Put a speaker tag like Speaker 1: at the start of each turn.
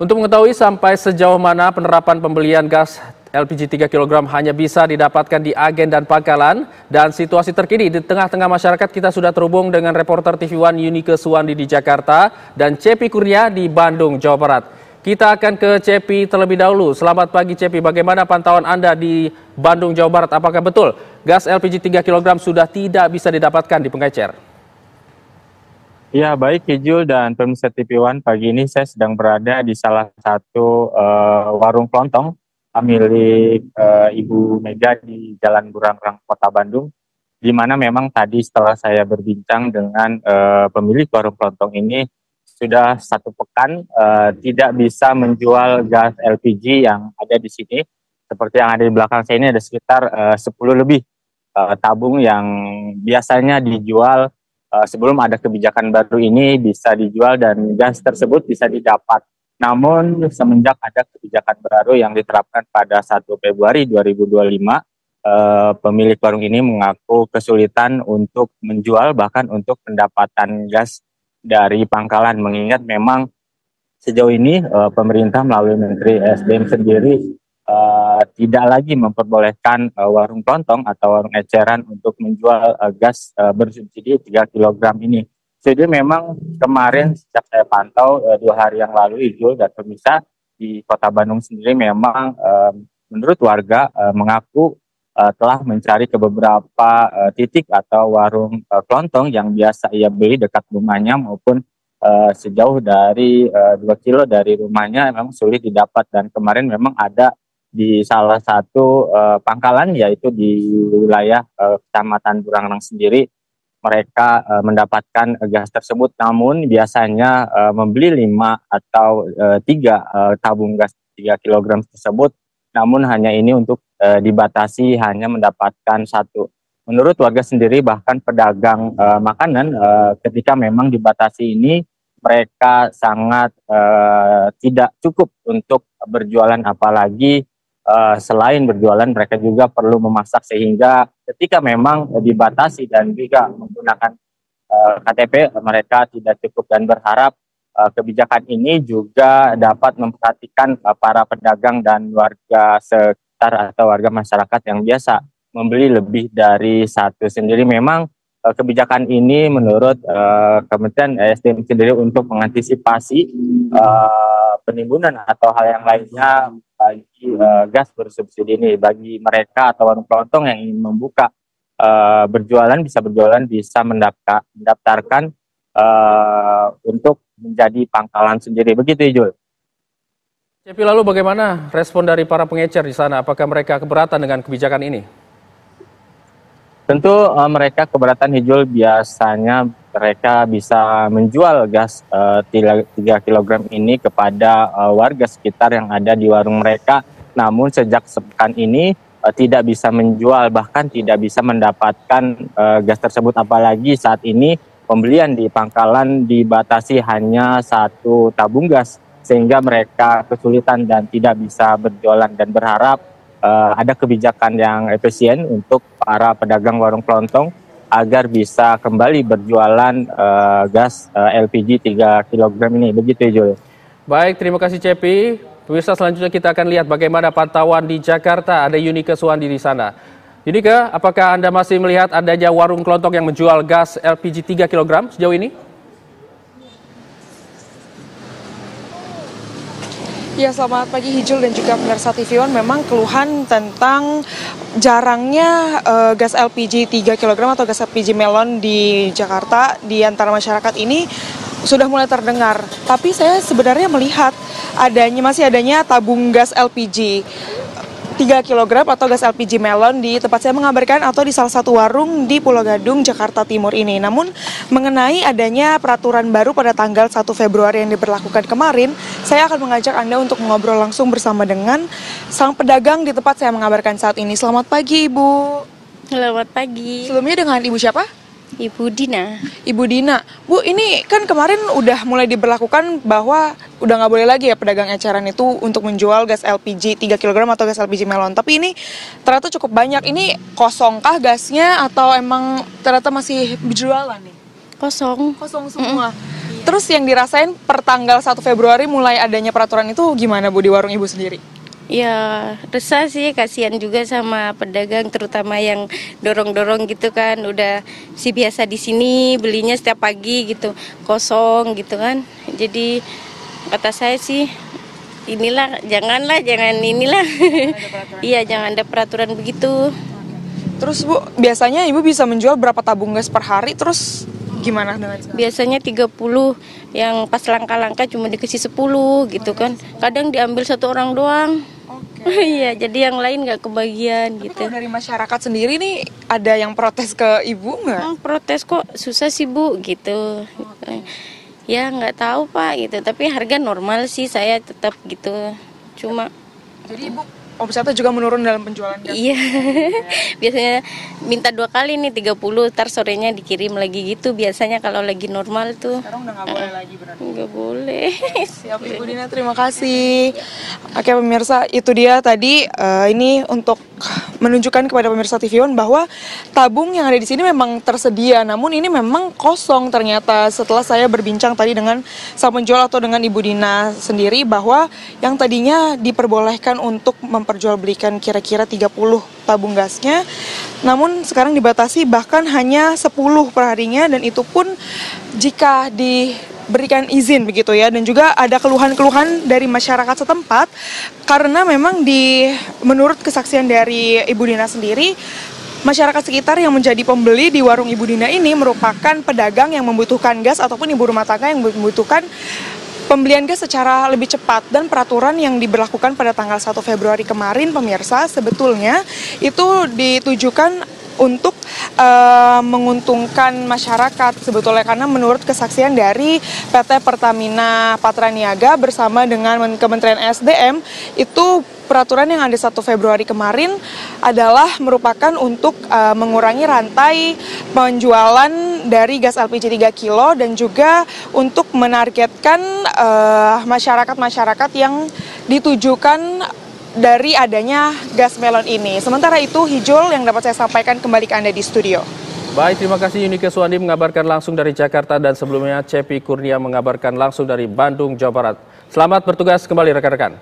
Speaker 1: Untuk mengetahui sampai sejauh mana penerapan pembelian gas LPG 3 kg hanya bisa didapatkan di agen dan pangkalan, dan situasi terkini di tengah-tengah masyarakat, kita sudah terhubung dengan reporter TV One Yunike Suwandi di Jakarta dan Cepi Kurnia di Bandung, Jawa Barat. Kita akan ke Cepi terlebih dahulu. Selamat pagi Cepi, bagaimana pantauan Anda di Bandung, Jawa Barat? Apakah betul gas LPG 3 kg sudah tidak bisa didapatkan di pengecer?
Speaker 2: Ya, baik Ijul dan pemirsa TV One, pagi ini saya sedang berada di salah satu warung kelontong milik Ibu Mega di Jalan Burangrang, Kota Bandung, di mana memang tadi setelah saya berbincang dengan pemilik warung kelontong ini, sudah satu pekan tidak bisa menjual gas LPG yang ada di sini. Seperti yang ada di belakang saya ini ada sekitar 10 lebih tabung yang biasanya dijual sebelum ada kebijakan baru ini bisa dijual dan gas tersebut bisa didapat. Namun semenjak ada kebijakan baru yang diterapkan pada 1 Februari 2025, pemilik warung ini mengaku kesulitan untuk menjual bahkan untuk pendapatan gas dari pangkalan, mengingat memang sejauh ini pemerintah melalui Menteri SDM sendiri tidak lagi memperbolehkan warung kelontong atau warung eceran untuk menjual gas bersubsidi 3 kg ini. Jadi memang kemarin sejak saya pantau 2 hari yang lalu Ijul dan pemirsa, di Kota Bandung sendiri memang menurut warga mengaku telah mencari ke beberapa titik atau warung kelontong yang biasa ia beli dekat rumahnya maupun sejauh dari 2 kilo dari rumahnya memang sulit didapat, dan kemarin memang ada di salah satu pangkalan yaitu di wilayah Kecamatan Burangrang sendiri mereka mendapatkan gas tersebut, namun biasanya membeli 5 atau 3 tabung gas 3 kg tersebut, namun hanya ini untuk dibatasi hanya mendapatkan 1. Menurut warga sendiri bahkan pedagang makanan ketika memang dibatasi ini mereka sangat tidak cukup untuk berjualan, apalagi selain berjualan mereka juga perlu memasak, sehingga ketika memang dibatasi dan juga menggunakan KTP mereka tidak cukup, dan berharap kebijakan ini juga dapat memperhatikan para pedagang dan warga sekitar atau warga masyarakat yang biasa membeli lebih dari 1 sendiri. Memang kebijakan ini menurut Kementerian SDM sendiri untuk mengantisipasi penimbunan atau hal yang lainnya bagi gas bersubsidi ini, bagi mereka atau warung kelontong yang ingin membuka berjualan bisa mendaftarkan untuk menjadi pangkalan sendiri. Begitu Ijul.
Speaker 1: Cepi, lalu bagaimana respon dari para pengecer di sana? Apakah mereka keberatan dengan kebijakan ini?
Speaker 2: Tentu mereka keberatan Ijul, biasanya mereka bisa menjual gas 3 kg ini kepada warga sekitar yang ada di warung mereka. Namun sejak sepekan ini tidak bisa menjual, bahkan tidak bisa mendapatkan gas tersebut, apalagi saat ini pembelian di pangkalan dibatasi hanya 1 tabung gas, sehingga mereka kesulitan dan tidak bisa berjualan, dan berharap ada kebijakan yang efisien untuk para pedagang warung kelontong agar bisa kembali berjualan gas LPG 3 kg ini. Begitu Jul.
Speaker 1: Baik, terima kasih Cepi. Pemirsa, selanjutnya kita akan lihat bagaimana pantauan di Jakarta. Ada Yunike Suwandi di sana. Yunike, apakah Anda masih melihat adanya warung kelontong yang menjual gas LPG 3 kg sejauh ini?
Speaker 3: Ya, selamat pagi Hijul dan juga pemirsa TV One. Memang keluhan tentang jarangnya gas LPG 3 kg atau gas LPG melon di Jakarta di antara masyarakat ini sudah mulai terdengar. Tapi saya sebenarnya melihat masih adanya tabung gas LPG 3 kg atau gas LPG melon di tempat saya mengabarkan atau di salah satu warung di Pulau Gadung, Jakarta Timur ini. Namun mengenai adanya peraturan baru pada tanggal 1 Februari yang diberlakukan kemarin, saya akan mengajak Anda untuk mengobrol langsung bersama dengan sang pedagang di tempat saya mengabarkan saat ini. Selamat pagi Ibu.
Speaker 4: Selamat pagi.
Speaker 3: Sebelumnya dengan Ibu siapa?
Speaker 4: Ibu Dina.
Speaker 3: Ibu Dina. Bu, ini kan kemarin udah mulai diberlakukan bahwa udah nggak boleh lagi ya pedagang eceran itu untuk menjual gas LPG 3 kg atau gas LPG melon. Tapi ini ternyata cukup banyak. Ini kosongkah gasnya atau emang ternyata masih berjualan nih?
Speaker 4: Kosong.
Speaker 3: Kosong semua. Terus yang dirasain per tanggal 1 Februari mulai adanya peraturan itu gimana Bu di warung Ibu sendiri?
Speaker 4: Ya, resah sih, kasihan juga sama pedagang, terutama yang dorong-dorong gitu kan. Udah si biasa di sini belinya setiap pagi gitu, kosong gitu kan. Jadi kata saya sih, inilah, jangan inilah. Iya, jangan ada peraturan begitu.
Speaker 3: Terus Bu, biasanya Ibu bisa menjual berapa tabung gas per hari? Terus gimana dengan sekarang?
Speaker 4: Biasanya 30, yang pas langka-langka cuma dikasih 10 gitu kan. Kadang diambil satu orang doang. Iya, jadi yang lain nggak kebagian
Speaker 3: Tapi
Speaker 4: gitu.
Speaker 3: kalau dari masyarakat sendiri nih ada yang protes ke Ibu nggak?
Speaker 4: Protes kok susah sih Bu gitu. Ya nggak tahu Pak gitu. Tapi harga normal sih saya tetap gitu. Cuma
Speaker 3: Jadi Ibu omsetnya juga menurun dalam penjualan gas?
Speaker 4: iya, biasanya minta 2 kali nih 30, ntar sorenya dikirim lagi gitu. Biasanya kalau lagi normal tuh.
Speaker 3: Sekarang udah nggak boleh lagi berarti?
Speaker 4: Nggak boleh.
Speaker 3: Siap Ibu Dina, terima kasih. Oke pemirsa, itu dia tadi ini untuk menunjukkan kepada pemirsa TV One bahwa tabung yang ada di sini memang tersedia, namun ini memang kosong ternyata. Setelah saya berbincang tadi dengan sang penjual atau dengan Ibu Dina sendiri bahwa yang tadinya diperbolehkan untuk memperjualbelikan kira-kira 30 tabung gasnya, namun sekarang dibatasi bahkan hanya 10 per harinya, dan itu pun jika diberikan izin begitu ya. Dan juga ada keluhan-keluhan dari masyarakat setempat karena memang menurut kesaksian dari Ibu Dina sendiri, masyarakat sekitar yang menjadi pembeli di warung Ibu Dina ini merupakan pedagang yang membutuhkan gas ataupun ibu rumah tangga yang membutuhkan pembelian gas secara lebih cepat. Dan peraturan yang diberlakukan pada tanggal 1 Februari kemarin pemirsa sebetulnya itu ditujukan untuk menguntungkan masyarakat sebetulnya, karena menurut kesaksian dari PT Pertamina Patraniaga bersama dengan Kementerian SDM, itu peraturan yang ada 1 Februari kemarin adalah merupakan untuk mengurangi rantai penjualan dari gas LPG 3 kilo dan juga untuk menargetkan masyarakat-masyarakat yang ditujukan dari adanya gas melon ini. Sementara itu, Hijul yang dapat saya sampaikan kembali ke Anda di studio.
Speaker 1: Baik, terima kasih Yunike Suwandi mengabarkan langsung dari Jakarta, dan sebelumnya Cepi Kurnia mengabarkan langsung dari Bandung, Jawa Barat. Selamat bertugas kembali rekan-rekan.